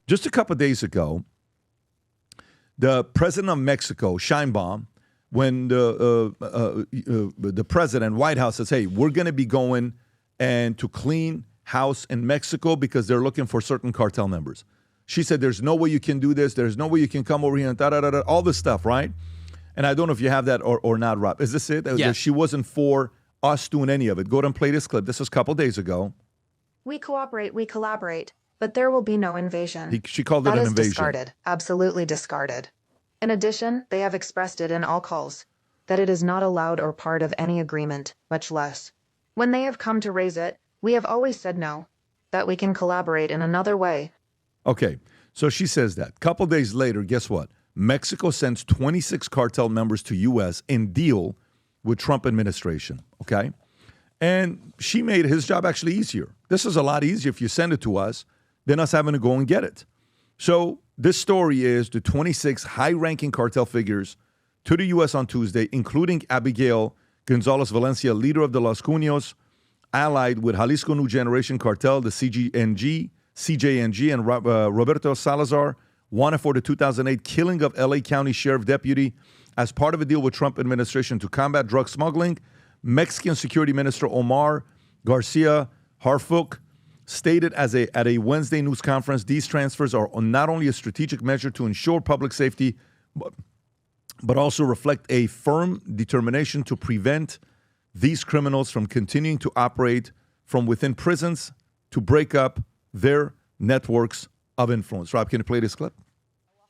Just a couple of days ago, the president of Mexico, Sheinbaum, when the president, White House says, hey, we're going to be going and to clean house in Mexico because they're looking for certain cartel members. She said, there's no way you can do this. There's no way you can come over here and da-da-da-da, all this stuff, right? And I don't know if you have that or not, Rob. Is this it? Yes. She wasn't for us doing any of it. Go ahead and play this clip. This was a couple days ago. We cooperate, we collaborate, but there will be no invasion. She called it That an is invasion. discarded, absolutely discarded. In addition, they have expressed it in all calls that it is not allowed or part of any agreement, much less. When they have come to raise it, we have always said no, that we can collaborate in another way. Okay, so she says that. Couple days later, guess what? Mexico sends 26 cartel members to U.S. in deal with Trump administration, okay? And she made his job actually easier. This is a lot easier if you send it to us than us having to go and get it. So this story is the 26 high-ranking cartel figures to the U.S. on Tuesday, including Abigail Gonzalez Valencia, leader of the Los Cuños, allied with Jalisco New Generation Cartel, the CJNG, and Roberto Salazar, wanted for the 2008 killing of L.A. County Sheriff Deputy as part of a deal with Trump administration to combat drug smuggling. Mexican Security Minister Omar Garcia Harfuch stated at a Wednesday news conference, these transfers are not only a strategic measure to ensure public safety, but also reflect a firm determination to prevent these criminals from continuing to operate from within prisons to break up their networks of influence. Rob, can you play this clip?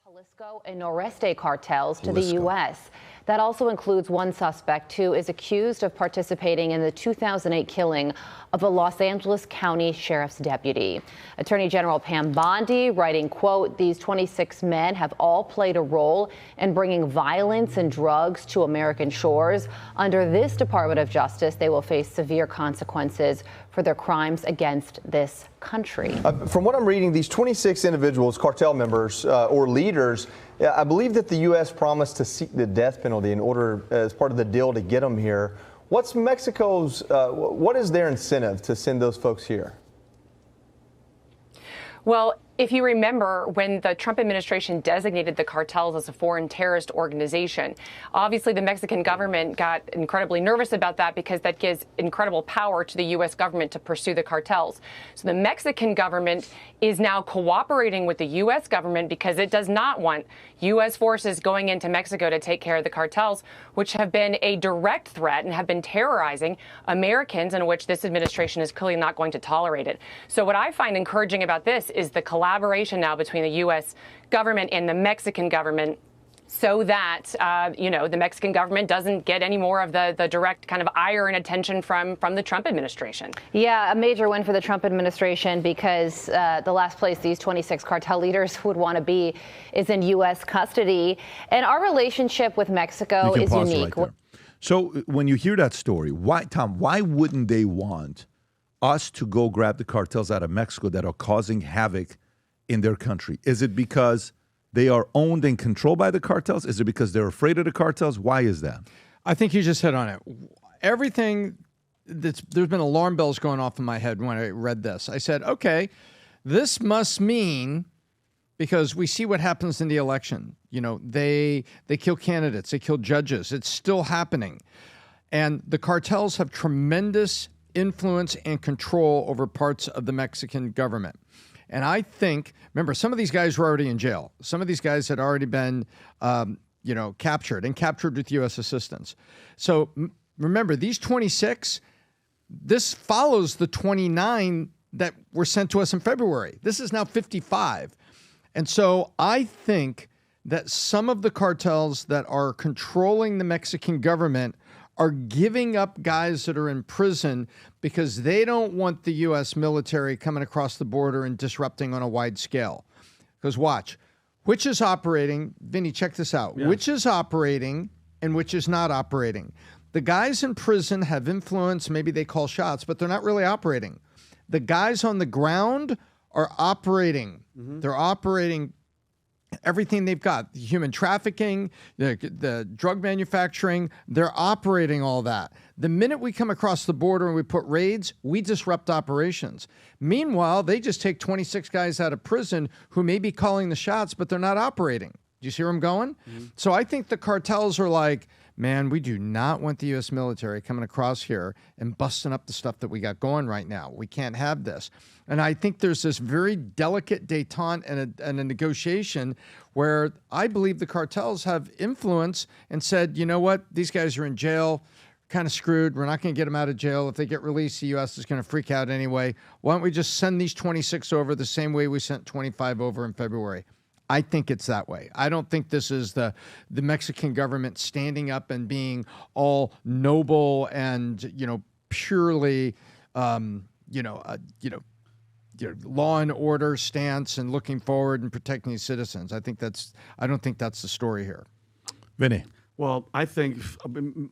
Jalisco and Noreste cartels to the U.S. That also includes one suspect who is accused of participating in the 2008 killing of a Los Angeles County Sheriff's deputy. Attorney General Pam Bondi writing, quote, these 26 men have all played a role in bringing violence and drugs to American shores. Under this Department of Justice, they will face severe consequences for their crimes against this country. From what I'm reading, these 26 individuals, cartel members or leaders, I believe that the U.S. promised to seek the death penalty in order, as part of the deal to get them here. What's Mexico's, what is their incentive to send those folks here? Well, if you remember, when the Trump administration designated the cartels as a foreign terrorist organization, obviously the Mexican government got incredibly nervous about that because that gives incredible power to the U.S. government to pursue the cartels. So the Mexican government is now cooperating with the U.S. government because it does not want U.S. forces going into Mexico to take care of the cartels, which have been a direct threat and have been terrorizing Americans, in which this administration is clearly not going to tolerate it. So what I find encouraging about this is the collaboration now between the U.S. government and the Mexican government, so that, the Mexican government doesn't get any more of the direct kind of ire and attention from the Trump administration. Yeah, a major win for the Trump administration because the last place these 26 cartel leaders would want to be is in U.S. custody. And our relationship with Mexico is unique. Right, so when you hear that story, why wouldn't they want us to go grab the cartels out of Mexico that are causing havoc in their country? Is it because they are owned and controlled by the cartels? Is it because they're afraid of the cartels? Why is that? I think you just hit on it. Everything there's been alarm bells going off in my head when I read this. I said, okay, this must mean, because we see what happens in the election. They kill candidates, they kill judges. It's still happening. And the cartels have tremendous influence and control over parts of the Mexican government. And I think, remember, some of these guys were already in jail. Some of these guys had already been, captured with U.S. assistance. So remember, these 26, this follows the 29 that were sent to us in February. This is now 55. And so I think that some of the cartels that are controlling the Mexican government are giving up guys that are in prison because they don't want the U.S. military coming across the border and disrupting on a wide scale. Because watch, which is operating, Vinny, check this out, which is operating and which is not operating. The guys in prison have influence, maybe they call shots, but they're not really operating. The guys on the ground are operating. Mm-hmm. They're operating everything they've got, the human trafficking, the drug manufacturing, they're operating all that. The minute we come across the border and we put raids, we disrupt operations. Meanwhile, they just take 26 guys out of prison who may be calling the shots, but they're not operating. Do you see where I'm going? Mm-hmm. So I think the cartels are like, man, we do not want the U.S. military coming across here and busting up the stuff that we got going right now. We can't have this. And I think there's this very delicate détente and a negotiation where I believe the cartels have influence and said, you know what, these guys are in jail, kind of screwed. We're not going to get them out of jail. If they get released, the U.S. is going to freak out anyway. Why don't we just send these 26 over the same way we sent 25 over in February? I think it's that way. I don't think this is the Mexican government standing up and being all noble and purely law and order stance and looking forward and protecting these citizens. I don't think that's the story here. Vinny. Well, I think.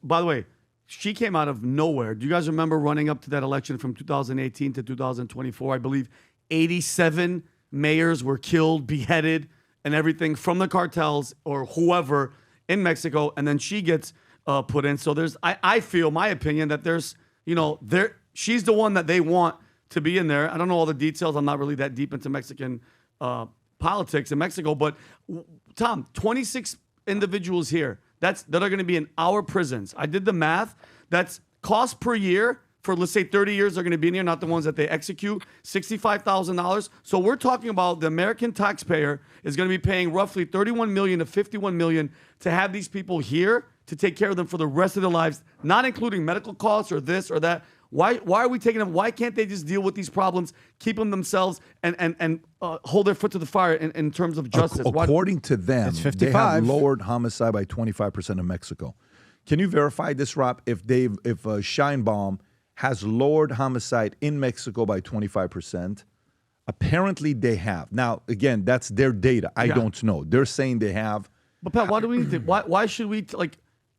By the way, she came out of nowhere. Do you guys remember running up to that election from 2018 to 2024? I believe 87 mayors were killed, beheaded, and everything from the cartels or whoever in Mexico, and then she gets put in. So I feel, my opinion, that she's the one that they want to be in there. I don't know all the details. I'm not really that deep into Mexican politics in Mexico, but Tom, 26 individuals here that are going to be in our prisons. I did the math. That's cost per year. For, let's say, 30 years, they're going to be in here, not the ones that they execute, $65,000. So we're talking about the American taxpayer is going to be paying roughly $31 million to $51 million to have these people here to take care of them for the rest of their lives, not including medical costs or this or that. Why are we taking them? Why can't they just deal with these problems, keep them themselves, and hold their foot to the fire in terms of justice? According to them, they have lowered homicide by 25% in Mexico. Can you verify this, Rob? If Sheinbaum has lowered homicide in Mexico by 25%. Apparently they have. Now, again, that's their data. I don't know. They're saying they have. But Pat, why do we need to, why should we,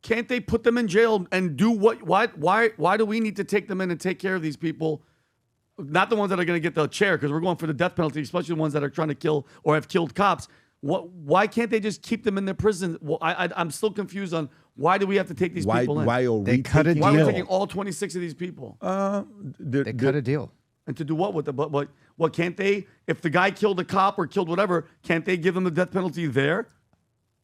can't they put them in jail and do why do we need to take them in and take care of these people? Not the ones that are going to get the chair, because we're going for the death penalty, especially the ones that are trying to kill or have killed cops. Why can't they just keep them in their prison? Well, I'm still confused on why do we have to take these people in? Why are we cut a Why are deal. we taking all 26 of these people? They cut a deal. And to do what with them? But what can't they? If the guy killed a cop or killed whatever, can't they give them the death penalty there?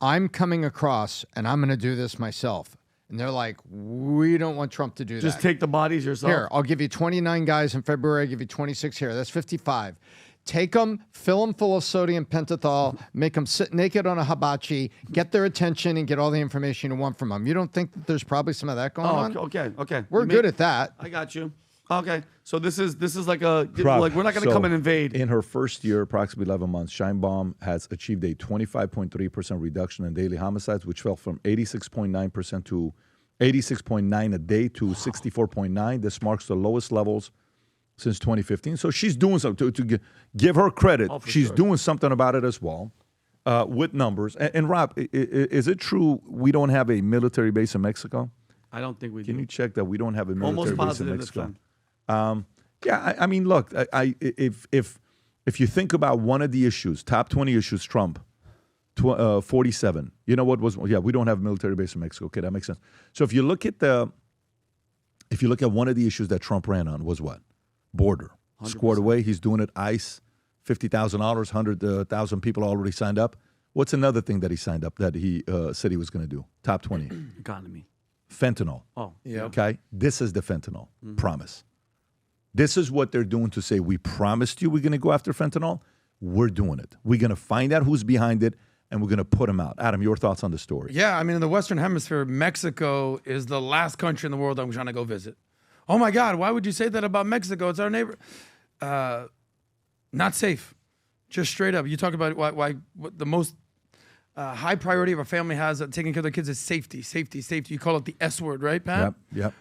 I'm coming across, and I'm going to do this myself. And they're like, we don't want Trump to do that. Just take the bodies yourself. Here, I'll give you 29 guys in February. I'll give you 26 here. That's 55. Take them, fill them full of sodium pentothal, make them sit naked on a hibachi, get their attention, and get all the information you want from them. You don't think that there's probably some of that going on? Okay. We're good at that. I got you. Okay, so this is like we're not going to come and invade. In her first year, approximately 11 months, Sheinbaum has achieved a 25.3% reduction in daily homicides, which fell from 86.9% to 86.9 a day to 64.9. This marks the lowest levels since 2015. So she's doing something. To give her credit, she's doing something about it as well with numbers. And Rob, is it true we don't have a military base in Mexico? I don't think we do. Can you check that we don't have a military base in Mexico? I mean, look, if you think about one of the issues, top 20 issues, Trump, 47. You know what was? Yeah, we don't have a military base in Mexico. Okay, that makes sense. So if you look at one of the issues that Trump ran on was what? Border. 100%. Squared away. He's doing it. ICE, $50,000, 100,000 people already signed up. What's another thing that he signed up that he said he was going to do? Top 20. Economy. Fentanyl. Oh, yeah. Okay. This is the fentanyl promise. This is what they're doing to say, we promised you we're going to go after fentanyl. We're doing it. We're going to find out who's behind it, and we're going to put them out. Adam, your thoughts on the story? Yeah, I mean, in the Western Hemisphere, Mexico is the last country in the world I'm trying to go visit. Oh, my God, why would you say that about Mexico? It's our neighbor. Not safe. Just straight up. You talk about why what the most high priority of a family has taking care of their kids is safety, safety, safety. You call it the S word, right, Pat? Yep.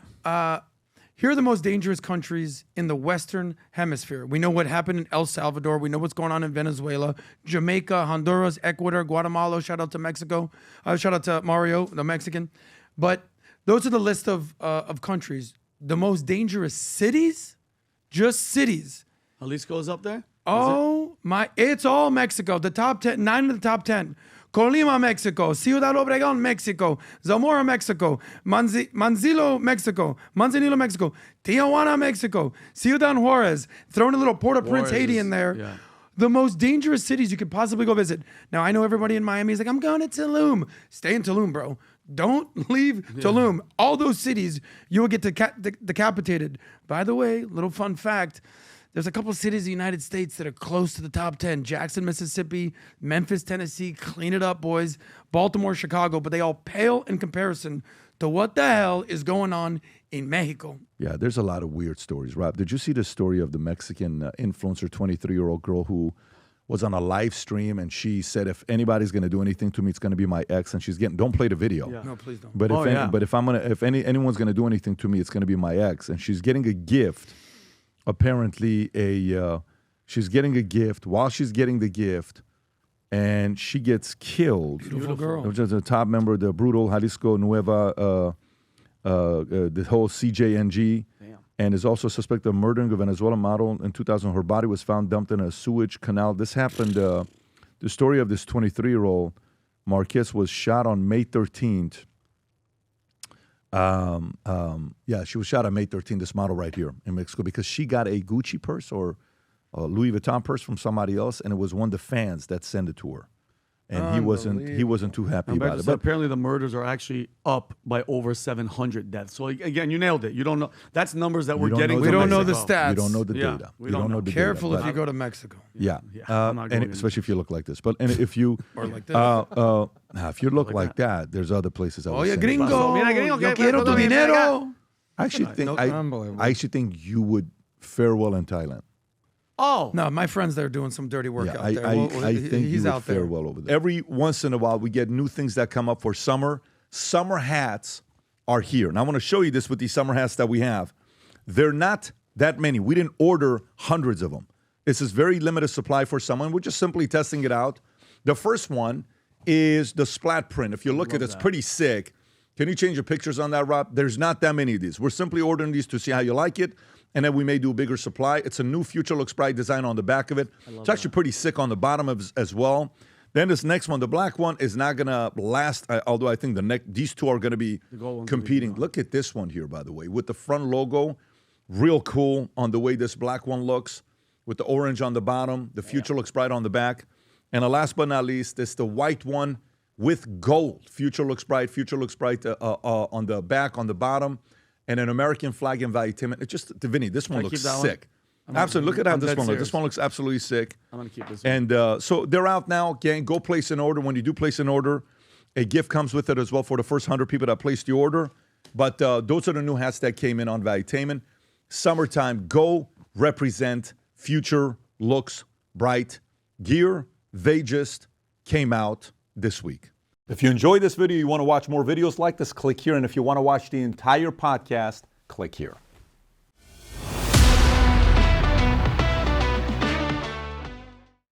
Here are the most dangerous countries in the Western Hemisphere. We know what happened in El Salvador. We know what's going on in Venezuela, Jamaica, Honduras, Ecuador, Guatemala. Shout out to Mexico. Shout out to Mario, the Mexican. But those are the list of countries. The most dangerous cities, just cities. Jalisco is up there? Oh my! It's all Mexico. The top 10, 9 of the top 10. Colima, Mexico. Ciudad Obregón, Mexico. Zamora, Mexico. Manzanillo, Mexico. Tijuana, Mexico. Ciudad Juarez. Throwing a little Port-au-Prince, Haiti in there. Yeah. The most dangerous cities you could possibly go visit. Now, I know everybody in Miami is like, I'm going to Tulum. Stay in Tulum, bro. Don't leave Tulum. All those cities, you will get decapitated. By the way, little fun fact, there's a couple of cities in the United States that are close to the top 10. Jackson, Mississippi, Memphis, Tennessee. Clean it up, boys. Baltimore, Chicago. But they all pale in comparison to what the hell is going on in Mexico. Yeah, there's a lot of weird stories, Rob. Did you see the story of the Mexican influencer, 23-year-old girl who was on a live stream and she said, if anybody's going to do anything to me, it's going to be my ex. And she's getting, don't play the video. Yeah. No, please don't. But if anyone's going to do anything to me, it's going to be my ex. And she's getting a gift. Apparently, she's getting a gift. While she's getting the gift, and she gets killed. Beautiful girl. Which is a top member of the Brutal Jalisco Nueva, the whole CJNG, and is also suspected of murdering a Venezuelan model in 2000. Her body was found dumped in a sewage canal. This happened. The story of this 23-year-old Marquez was shot on May 13th. She was shot on May 13th, this model right here in Mexico, because she got a Gucci purse or a Louis Vuitton purse from somebody else, and it was one of the fans that sent it to her. And he wasn't too happy about it. But apparently the murders are actually up by over 700 deaths. So again, you nailed it. You don't know. That's numbers that we're getting. We don't know the stats. You don't know the data. We don't know. the Careful data, if you go to Mexico. Yeah. I'm not going especially if you look like this. But and if you Or like this. if you look like that, there's other places. Oh, yeah, gringo. gringo. Yo quiero tu dinero. I actually think you would fare well in Thailand. Oh. No, my friend's there doing some dirty work out there. I think he's you out would fare there. well over there. Every once in a while, we get new things that come up for summer. Summer hats are here. And I want to show you this with these summer hats that we have. They're not that many. We didn't order hundreds of them. This is very limited supply for someone. We're just simply testing it out. The first one is the splat print. If you look at it, it's pretty sick. Can you change the pictures on that, Rob? There's not that many of these. We're simply ordering these to see how you like it, and then we may do a bigger supply. It's a new Future Looks Bright design on the back of it. It's actually pretty sick on the bottom as well. Then this next one, the black one, is not going to last, although I think these two are going to be competing. Look at this one here, by the way, with the front logo. Real cool on the way this black one looks, with the orange on the bottom, the Future Looks Bright on the back. And last but not least, it's the white one with gold. Future Looks Bright on the back, on the bottom, and an American flag and Valuetainment. It's just, Vinny, this one looks sick. Absolutely. Look at how this one looks. This one looks absolutely sick. I'm going to keep this one. And so they're out now. Gang, go place an order. When you do place an order, a gift comes with it as well for the first 100 people that placed the order. But those are the new hats that came in on Valuetainment. Summertime, go represent Future Looks Bright gear. They just came out this week. If you enjoyed this video, you want to watch more videos like this, click here. And if you want to watch the entire podcast, click here.